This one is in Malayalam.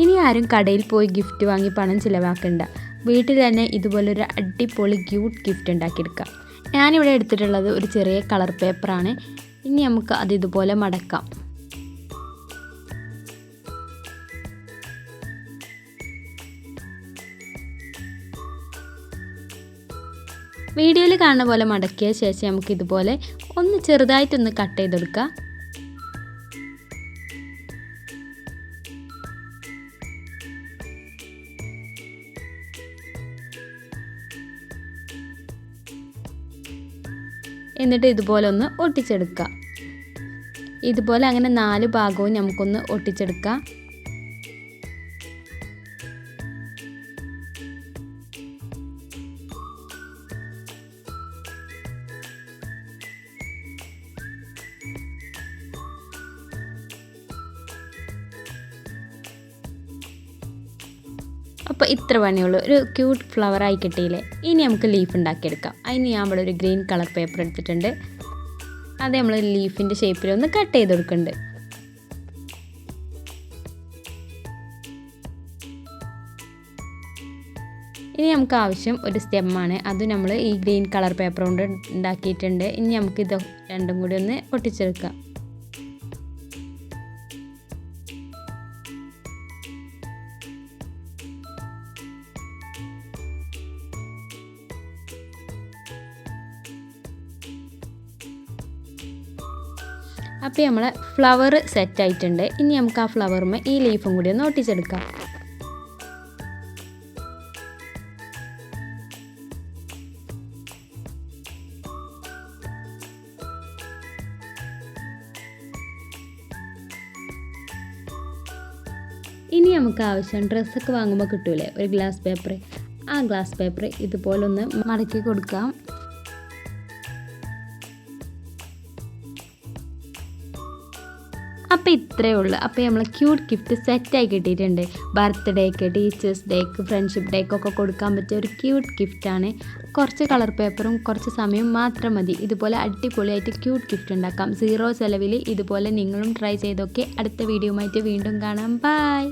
ഇനി ആരും കടയിൽ പോയി ഗിഫ്റ്റ് വാങ്ങി പണം ചിലവാക്കണ്ട. വീട്ടിൽ തന്നെ ഇതുപോലൊരു അടിപൊളി ക്യൂട്ട് ഗിഫ്റ്റ് ഉണ്ടാക്കിയെടുക്കാം. ഞാനിവിടെ എടുത്തിട്ടുള്ളത് ഒരു ചെറിയ കളർ പേപ്പറാണ്. ഇനി നമുക്ക് അത് ഇതുപോലെ മടക്കാം. വീഡിയോയിൽ കാണുന്ന പോലെ മടക്കിയ ശേഷം നമുക്ക് ഇതുപോലെ ഒന്ന് ചെറുതായിട്ടൊന്ന് കട്ട് ചെയ്തെടുക്കാം. എന്നിട്ട് ഇതുപോലെ ഒന്ന് ഒട്ടിച്ചെടുക്കുക. ഇതുപോലെ അങ്ങനെ 4 ഭാഗവും നമുക്കൊന്ന് ഒട്ടിച്ചെടുക്കാം. അപ്പോൾ ഇത്ര പണിയുള്ളൂ. ഒരു ക്യൂട്ട് ഫ്ലവറായി കിട്ടിയില്ലേ. ഇനി നമുക്ക് ലീഫ് ഉണ്ടാക്കിയെടുക്കാം. അതിന് ഞാൻ ഇവിടെ ഒരു ഗ്രീൻ കളർ പേപ്പർ എടുത്തിട്ടുണ്ട്. അത് നമ്മൾ ലീഫിൻ്റെ ഷേപ്പിലൊന്ന് കട്ട് ചെയ്ത് കൊടുക്കുന്നുണ്ട്. ഇനി നമുക്ക് ആവശ്യം ഒരു സ്റ്റെമ്മാണ്. അത് നമ്മൾ ഈ ഗ്രീൻ കളർ പേപ്പർ കൊണ്ട് ഉണ്ടാക്കിയിട്ടുണ്ട്. ഇനി നമുക്ക് ഇത് രണ്ടും കൂടി ഒന്ന് ഒട്ടിച്ചെടുക്കാം. അപ്പോൾ നമ്മളെ ഫ്ലവർ സെറ്റ് ആയിട്ടുണ്ട്. ഇനി നമുക്ക് ആ ഫ്ലവറുമേ ഈ ലീഫും കൂടി ഒന്ന് ഒട്ടിച്ചെടുക്കാം. ഇനി നമുക്ക് ആവശ്യം ഡ്രസ്സൊക്കെ വാങ്ങുമ്പോൾ കിട്ടൂലേ ഒരു ഗ്ലാസ് പേപ്പർ. ആ ഗ്ലാസ് പേപ്പർ ഇതുപോലെ ഒന്ന് മടക്കി കൊടുക്കാം. അപ്പോൾ ഇത്രയേ ഉള്ളൂ. അപ്പോൾ നമ്മൾ ക്യൂട്ട് ഗിഫ്റ്റ് സെറ്റായി കിട്ടിയിട്ടുണ്ട്. ബർത്ത്ഡേക്ക്, ടീച്ചേഴ്സ് ഡേക്ക്, ഫ്രണ്ട്ഷിപ്പ് ഡേക്കൊക്കെ കൊടുക്കാൻ പറ്റിയ ഒരു ക്യൂട്ട് ഗിഫ്റ്റാണ്. കുറച്ച് കളർ പേപ്പറും കുറച്ച് സമയം മാത്രം മതി. ഇതുപോലെ അടിപൊളിയായിട്ട് ക്യൂട്ട് ഗിഫ്റ്റ് ഉണ്ടാക്കാം. 0 ചിലവിൽ ഇതുപോലെ നിങ്ങളും ട്രൈ ചെയ്തൊക്കെ അടുത്ത വീഡിയോയുമായിട്ട് വീണ്ടും കാണാം. ബൈ.